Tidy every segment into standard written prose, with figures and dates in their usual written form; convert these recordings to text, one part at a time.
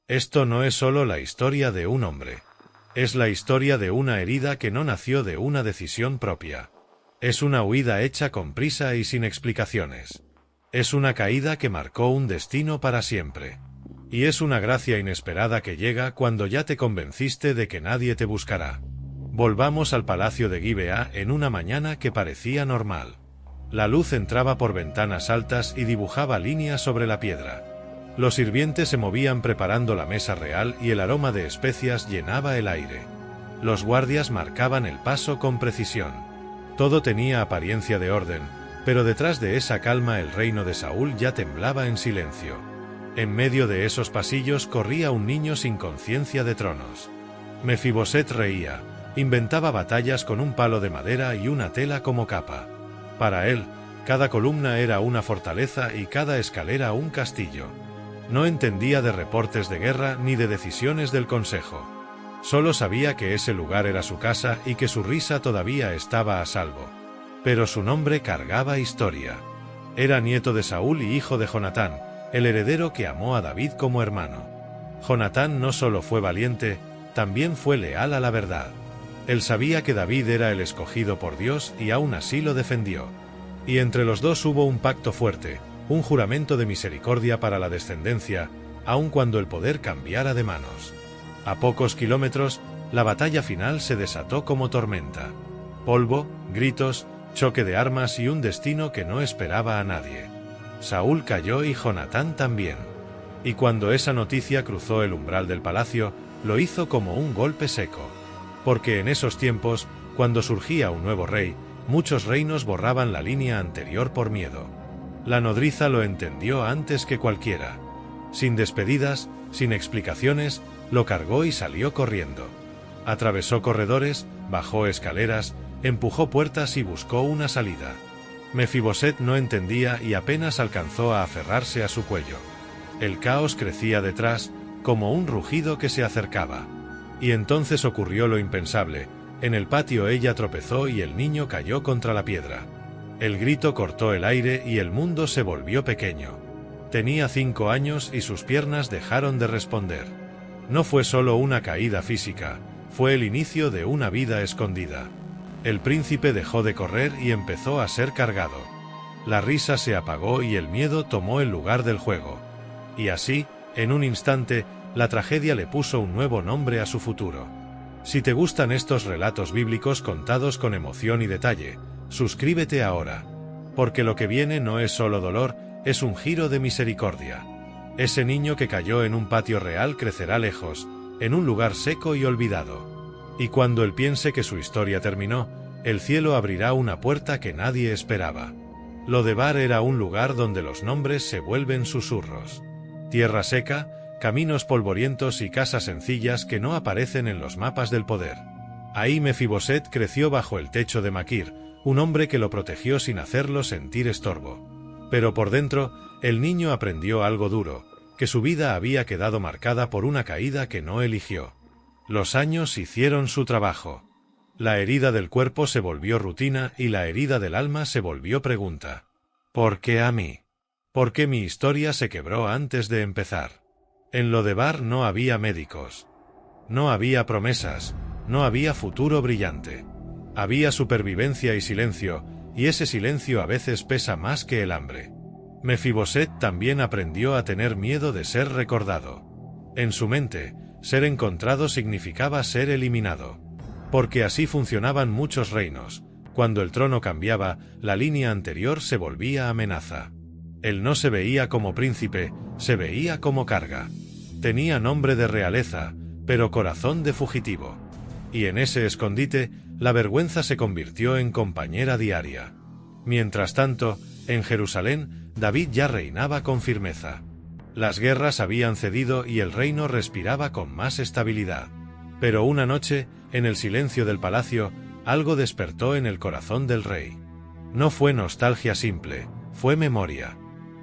Esto no es solo la historia de un hombre. Es la historia de una herida que no nació de una decisión propia. Es una huida hecha con prisa y sin explicaciones. Es una caída que marcó un destino para siempre. Y es una gracia inesperada que llega cuando ya te convenciste de que nadie te buscará. Volvamos al palacio de Gibea en una mañana que parecía normal. La luz entraba por ventanas altas y dibujaba líneas sobre la piedra. Los sirvientes se movían preparando la mesa real y el aroma de especias llenaba el aire. Los guardias marcaban el paso con precisión. Todo tenía apariencia de orden, pero detrás de esa calma el reino de Saúl ya temblaba en silencio. En medio de esos pasillos corría un niño sin conciencia de tronos. Mefiboset reía, inventaba batallas con un palo de madera y una tela como capa. Para él, cada columna era una fortaleza y cada escalera un castillo. No entendía de reportes de guerra ni de decisiones del consejo. Solo sabía que ese lugar era su casa y que su risa todavía estaba a salvo. Pero su nombre cargaba historia. Era nieto de Saúl y hijo de Jonatán, el heredero que amó a David como hermano. Jonatán no solo fue valiente, también fue leal a la verdad. Él sabía que David era el escogido por Dios y aún así lo defendió. Y entre los dos hubo un pacto fuerte, un juramento de misericordia para la descendencia, aun cuando el poder cambiara de manos. A pocos kilómetros, la batalla final se desató como tormenta. Polvo, gritos, choque de armas y un destino que no esperaba a nadie. Saúl cayó y Jonatán también. Y cuando esa noticia cruzó el umbral del palacio, lo hizo como un golpe seco. Porque en esos tiempos, cuando surgía un nuevo rey, muchos reinos borraban la línea anterior por miedo. La nodriza lo entendió antes que cualquiera. Sin despedidas, sin explicaciones, lo cargó y salió corriendo. Atravesó corredores, bajó escaleras, empujó puertas y buscó una salida. Mefiboset no entendía y apenas alcanzó a aferrarse a su cuello. El caos crecía detrás, como un rugido que se acercaba. Y entonces ocurrió lo impensable. En el patio ella tropezó y el niño cayó contra la piedra. El grito cortó el aire y el mundo se volvió pequeño. Tenía 5 años y sus piernas dejaron de responder. No fue solo una caída física, fue el inicio de una vida escondida. El príncipe dejó de correr y empezó a ser cargado. La risa se apagó y el miedo tomó el lugar del juego. Y así, en un instante, la tragedia le puso un nuevo nombre a su futuro. Si te gustan estos relatos bíblicos contados con emoción y detalle, suscríbete ahora. Porque lo que viene no es solo dolor, es un giro de misericordia. Ese niño que cayó en un patio real crecerá lejos, en un lugar seco y olvidado. Y cuando él piense que su historia terminó, el cielo abrirá una puerta que nadie esperaba. Lodebar era un lugar donde los nombres se vuelven susurros. Tierra seca, caminos polvorientos y casas sencillas que no aparecen en los mapas del poder. Ahí Mefiboset creció bajo el techo de Maquir, un hombre que lo protegió sin hacerlo sentir estorbo. Pero por dentro, el niño aprendió algo duro, que su vida había quedado marcada por una caída que no eligió. Los años hicieron su trabajo. La herida del cuerpo se volvió rutina y la herida del alma se volvió pregunta. ¿Por qué a mí? ¿Por qué mi historia se quebró antes de empezar? En Lodebar no había médicos. No había promesas, no había futuro brillante. Había supervivencia y silencio, y ese silencio a veces pesa más que el hambre. Mefiboset también aprendió a tener miedo de ser recordado. En su mente, ser encontrado significaba ser eliminado. Porque así funcionaban muchos reinos. Cuando el trono cambiaba, la línea anterior se volvía amenaza. Él no se veía como príncipe, se veía como carga. Tenía nombre de realeza, pero corazón de fugitivo. Y en ese escondite, la vergüenza se convirtió en compañera diaria. Mientras tanto, en Jerusalén, David ya reinaba con firmeza. Las guerras habían cedido y el reino respiraba con más estabilidad. Pero una noche, en el silencio del palacio, algo despertó en el corazón del rey. No fue nostalgia simple, fue memoria.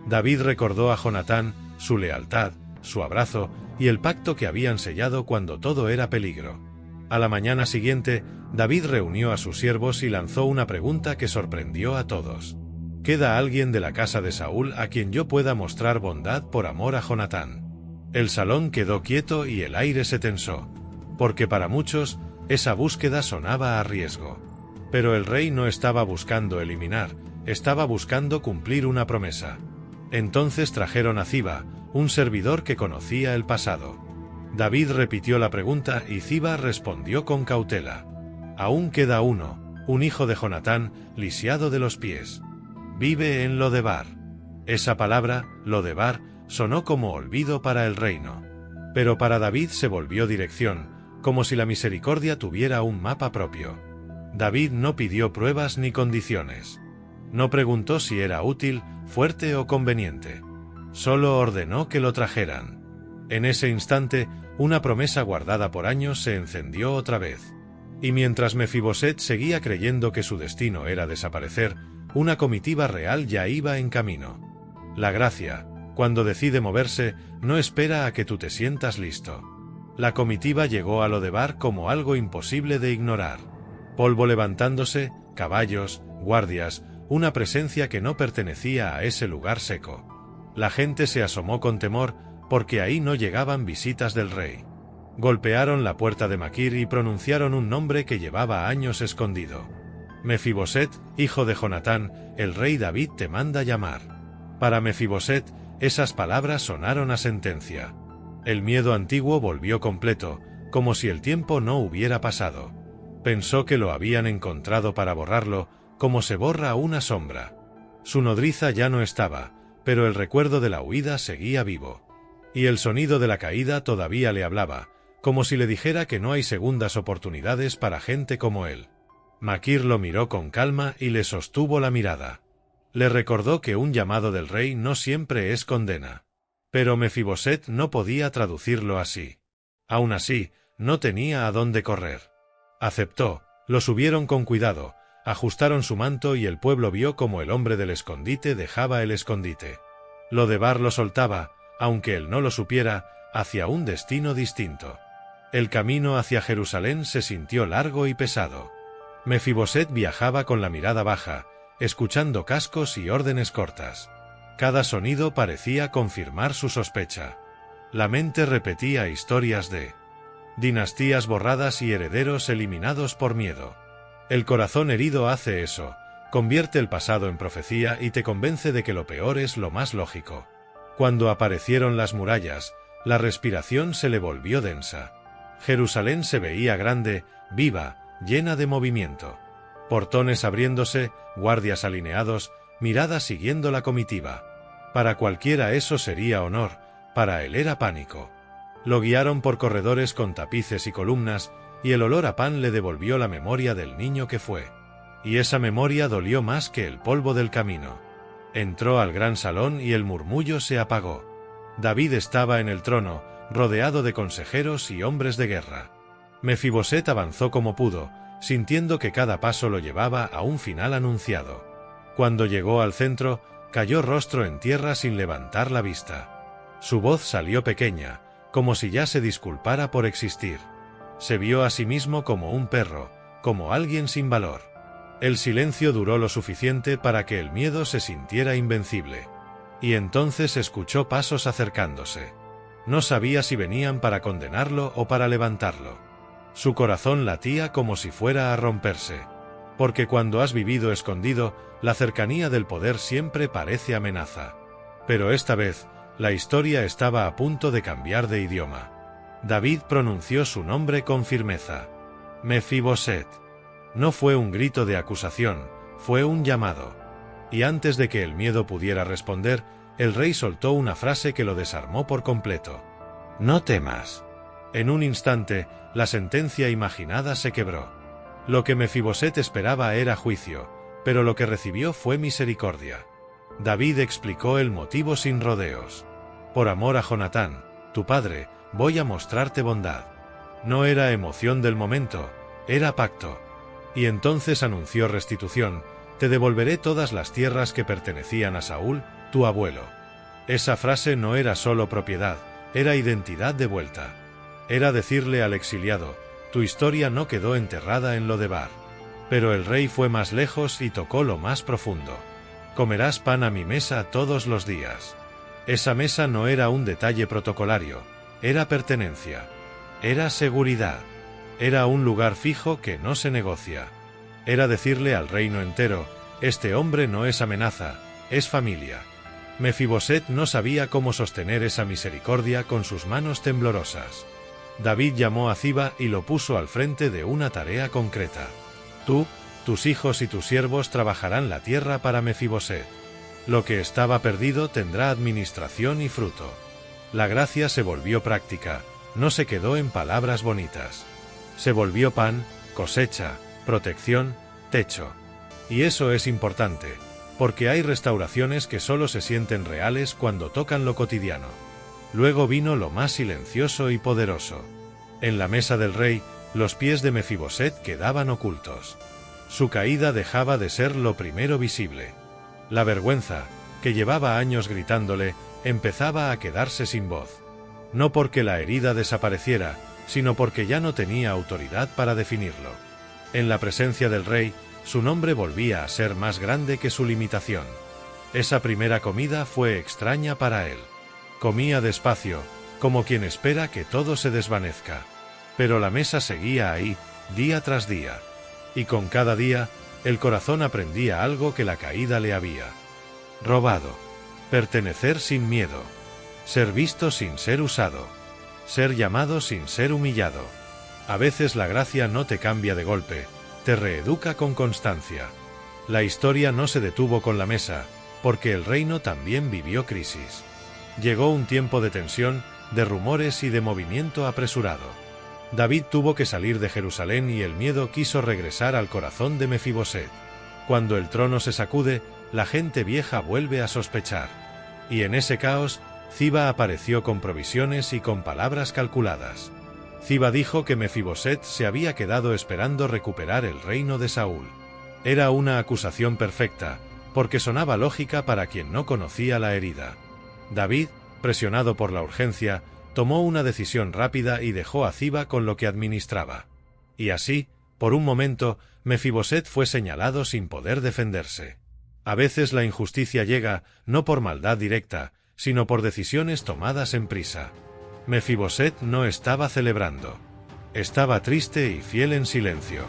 David recordó a Jonatán, su lealtad, su abrazo y el pacto que habían sellado cuando todo era peligro. A la mañana siguiente, David reunió a sus siervos y lanzó una pregunta que sorprendió a todos. ¿Queda alguien de la casa de Saúl a quien yo pueda mostrar bondad por amor a Jonatán? El salón quedó quieto y el aire se tensó, porque para muchos, esa búsqueda sonaba a riesgo. Pero el rey no estaba buscando eliminar, estaba buscando cumplir una promesa. Entonces trajeron a Ziba, un servidor que conocía el pasado. David repitió la pregunta y Ziba respondió con cautela. Aún queda uno, un hijo de Jonatán, lisiado de los pies. Vive en Lodebar. Esa palabra, Lodebar, sonó como olvido para el reino. Pero para David se volvió dirección, como si la misericordia tuviera un mapa propio. David no pidió pruebas ni condiciones. No preguntó si era útil, fuerte o conveniente. Solo ordenó que lo trajeran. En ese instante, una promesa guardada por años se encendió otra vez. Y mientras Mefiboset seguía creyendo que su destino era desaparecer, una comitiva real ya iba en camino. La gracia, cuando decide moverse, no espera a que tú te sientas listo. La comitiva llegó a Lodebar como algo imposible de ignorar. Polvo levantándose, caballos, guardias, una presencia que no pertenecía a ese lugar seco. La gente se asomó con temor, porque ahí no llegaban visitas del rey. Golpearon la puerta de Maquir y pronunciaron un nombre que llevaba años escondido. Mefiboset, hijo de Jonatán, el rey David te manda llamar. Para Mefiboset, esas palabras sonaron a sentencia. El miedo antiguo volvió completo, como si el tiempo no hubiera pasado. Pensó que lo habían encontrado para borrarlo, como se borra una sombra. Su nodriza ya no estaba, pero el recuerdo de la huida seguía vivo. Y el sonido de la caída todavía le hablaba, como si le dijera que no hay segundas oportunidades para gente como él. Maquir lo miró con calma y le sostuvo la mirada. Le recordó que un llamado del rey no siempre es condena. Pero Mefiboset no podía traducirlo así. Aún así, no tenía a dónde correr. Aceptó, lo subieron con cuidado, ajustaron su manto y el pueblo vio como el hombre del escondite dejaba el escondite. Lodebar lo soltaba, aunque él no lo supiera, hacia un destino distinto. El camino hacia Jerusalén se sintió largo y pesado. Mefiboset viajaba con la mirada baja, escuchando cascos y órdenes cortas. Cada sonido parecía confirmar su sospecha. La mente repetía historias de dinastías borradas y herederos eliminados por miedo. El corazón herido hace eso, convierte el pasado en profecía y te convence de que lo peor es lo más lógico. Cuando aparecieron las murallas, la respiración se le volvió densa. Jerusalén se veía grande, viva, llena de movimiento. Portones abriéndose, guardias alineados, miradas siguiendo la comitiva. Para cualquiera eso sería honor, para él era pánico. Lo guiaron por corredores con tapices y columnas, y el olor a pan le devolvió la memoria del niño que fue. Y esa memoria dolió más que el polvo del camino. Entró al gran salón y el murmullo se apagó. David estaba en el trono, rodeado de consejeros y hombres de guerra. Mefiboset avanzó como pudo, sintiendo que cada paso lo llevaba a un final anunciado. Cuando llegó al centro, cayó rostro en tierra sin levantar la vista. Su voz salió pequeña, como si ya se disculpara por existir. Se vio a sí mismo como un perro, como alguien sin valor. El silencio duró lo suficiente para que el miedo se sintiera invencible. Y entonces escuchó pasos acercándose. No sabía si venían para condenarlo o para levantarlo. Su corazón latía como si fuera a romperse. Porque cuando has vivido escondido, la cercanía del poder siempre parece amenaza. Pero esta vez, la historia estaba a punto de cambiar de idioma. David pronunció su nombre con firmeza. Mefiboset. No fue un grito de acusación, fue un llamado. Y antes de que el miedo pudiera responder, el rey soltó una frase que lo desarmó por completo. No temas. En un instante, la sentencia imaginada se quebró. Lo que Mefiboset esperaba era juicio, pero lo que recibió fue misericordia. David explicó el motivo sin rodeos. Por amor a Jonatán, tu padre, voy a mostrarte bondad. No era emoción del momento, era pacto. Y entonces anunció restitución, te devolveré todas las tierras que pertenecían a Saúl, tu abuelo. Esa frase no era solo propiedad, era identidad de vuelta. Era decirle al exiliado, tu historia no quedó enterrada en Lodebar. Pero el rey fue más lejos y tocó lo más profundo. Comerás pan a mi mesa todos los días. Esa mesa no era un detalle protocolario, era pertenencia, era seguridad, era un lugar fijo que no se negocia. Era decirle al reino entero: este hombre no es amenaza, es familia. Mefiboset no sabía cómo sostener esa misericordia con sus manos temblorosas. David llamó a Ziba y lo puso al frente de una tarea concreta. Tú, tus hijos y tus siervos trabajarán la tierra para Mefiboset. Lo que estaba perdido tendrá administración y fruto. La gracia se volvió práctica, no se quedó en palabras bonitas. Se volvió pan, cosecha, protección, techo. Y eso es importante, porque hay restauraciones que solo se sienten reales cuando tocan lo cotidiano. Luego vino lo más silencioso y poderoso. En la mesa del rey, los pies de Mefiboset quedaban ocultos. Su caída dejaba de ser lo primero visible. La vergüenza, que llevaba años gritándole, empezaba a quedarse sin voz. No porque la herida desapareciera, sino porque ya no tenía autoridad para definirlo. En la presencia del rey, su nombre volvía a ser más grande que su limitación. Esa primera comida fue extraña para él. Comía despacio, como quien espera que todo se desvanezca. Pero la mesa seguía ahí, día tras día. Y con cada día, el corazón aprendía algo que la caída le había robado. Pertenecer sin miedo. Ser visto sin ser usado. Ser llamado sin ser humillado. A veces la gracia no te cambia de golpe, te reeduca con constancia. La historia no se detuvo con la mesa, porque el reino también vivió crisis. Llegó un tiempo de tensión, de rumores y de movimiento apresurado. David tuvo que salir de Jerusalén y el miedo quiso regresar al corazón de Mefiboset. Cuando el trono se sacude, la gente vieja vuelve a sospechar. Y en ese caos, Ziba apareció con provisiones y con palabras calculadas. Ziba dijo que Mefiboset se había quedado esperando recuperar el reino de Saúl. Era una acusación perfecta, porque sonaba lógica para quien no conocía la herida. David, presionado por la urgencia, tomó una decisión rápida y dejó a Ziba con lo que administraba. Y así, por un momento, Mefiboset fue señalado sin poder defenderse. A veces la injusticia llega, no por maldad directa, sino por decisiones tomadas en prisa. Mefiboset no estaba celebrando. Estaba triste y fiel en silencio.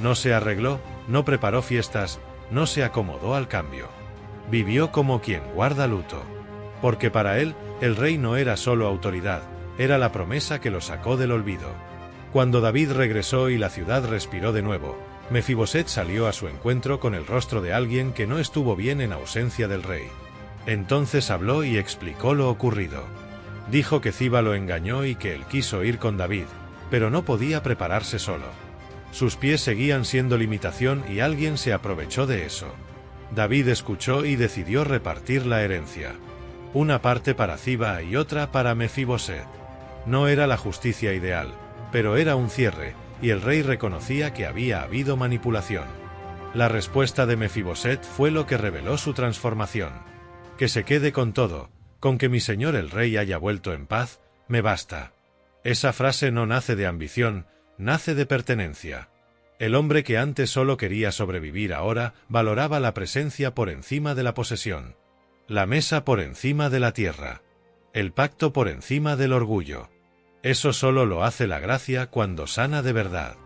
No se arregló, no preparó fiestas, no se acomodó al cambio. Vivió como quien guarda luto. Porque para él, el rey no era solo autoridad, era la promesa que lo sacó del olvido. Cuando David regresó y la ciudad respiró de nuevo, Mefiboset salió a su encuentro con el rostro de alguien que no estuvo bien en ausencia del rey. Entonces habló y explicó lo ocurrido. Dijo que Ziba lo engañó y que él quiso ir con David, pero no podía prepararse solo. Sus pies seguían siendo limitación y alguien se aprovechó de eso. David escuchó y decidió repartir la herencia. Una parte para Ziba y otra para Mefiboset. No era la justicia ideal, pero era un cierre, y el rey reconocía que había habido manipulación. La respuesta de Mefiboset fue lo que reveló su transformación. Que se quede con todo, con que mi señor el rey haya vuelto en paz, me basta. Esa frase no nace de ambición, nace de pertenencia. El hombre que antes solo quería sobrevivir ahora valoraba la presencia por encima de la posesión. La mesa por encima de la tierra. El pacto por encima del orgullo. Eso solo lo hace la gracia cuando sana de verdad.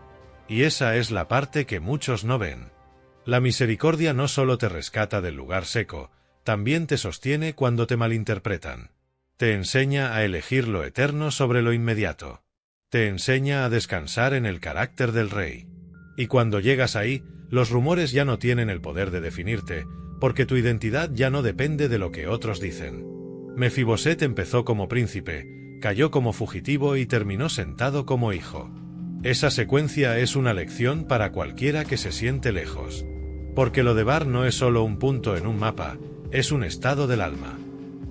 Y esa es la parte que muchos no ven. La misericordia no solo te rescata del lugar seco, también te sostiene cuando te malinterpretan. Te enseña a elegir lo eterno sobre lo inmediato. Te enseña a descansar en el carácter del rey. Y cuando llegas ahí, los rumores ya no tienen el poder de definirte, porque tu identidad ya no depende de lo que otros dicen. Mefiboset empezó como príncipe, cayó como fugitivo y terminó sentado como hijo. Esa secuencia es una lección para cualquiera que se siente lejos. Porque lo de Bar no es solo un punto en un mapa, es un estado del alma.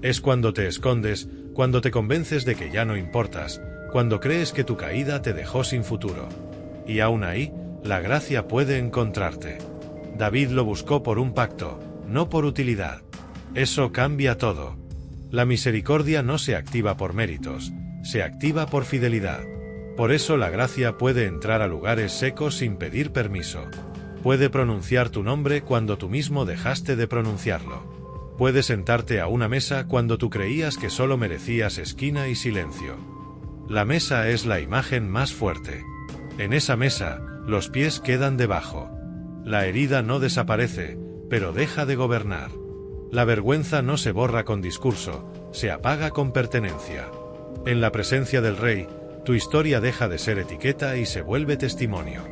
Es cuando te escondes, cuando te convences de que ya no importas, cuando crees que tu caída te dejó sin futuro. Y aún ahí, la gracia puede encontrarte. David lo buscó por un pacto, no por utilidad. Eso cambia todo. La misericordia no se activa por méritos, se activa por fidelidad. Por eso la gracia puede entrar a lugares secos sin pedir permiso. Puede pronunciar tu nombre cuando tú mismo dejaste de pronunciarlo. Puedes sentarte a una mesa cuando tú creías que solo merecías esquina y silencio. La mesa es la imagen más fuerte. En esa mesa, los pies quedan debajo. La herida no desaparece, pero deja de gobernar. La vergüenza no se borra con discurso, se apaga con pertenencia. En la presencia del rey, tu historia deja de ser etiqueta y se vuelve testimonio.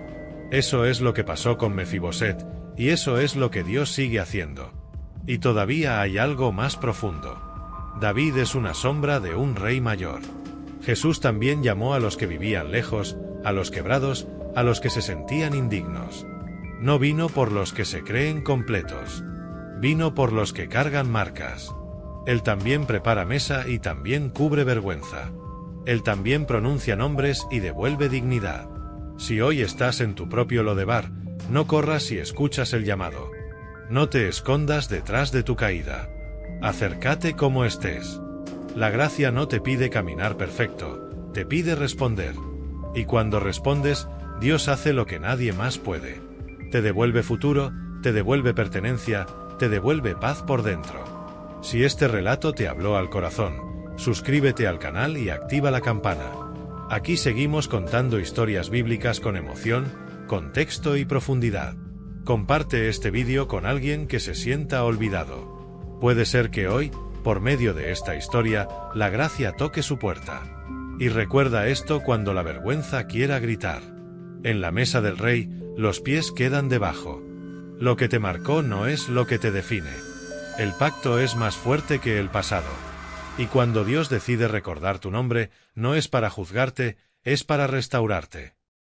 Eso es lo que pasó con Mefiboset, y eso es lo que Dios sigue haciendo. Y todavía hay algo más profundo. David es una sombra de un rey mayor. Jesús también llamó a los que vivían lejos, a los quebrados, a los que se sentían indignos. No vino por los que se creen completos. Vino por los que cargan marcas. Él también prepara mesa y también cubre vergüenza. Él también pronuncia nombres y devuelve dignidad. Si hoy estás en tu propio Lodebar, no corras si escuchas el llamado. No te escondas detrás de tu caída. Acércate como estés. La gracia no te pide caminar perfecto, te pide responder. Y cuando respondes, Dios hace lo que nadie más puede. Te devuelve futuro, te devuelve pertenencia, te devuelve paz por dentro. Si este relato te habló al corazón, suscríbete al canal y activa la campana. Aquí seguimos contando historias bíblicas con emoción, contexto y profundidad. Comparte este vídeo con alguien que se sienta olvidado. Puede ser que hoy, por medio de esta historia, la gracia toque su puerta. Y recuerda esto cuando la vergüenza quiera gritar. En la mesa del rey, los pies quedan debajo. Lo que te marcó no es lo que te define. El pacto es más fuerte que el pasado. Y cuando Dios decide recordar tu nombre, no es para juzgarte, es para restaurarte.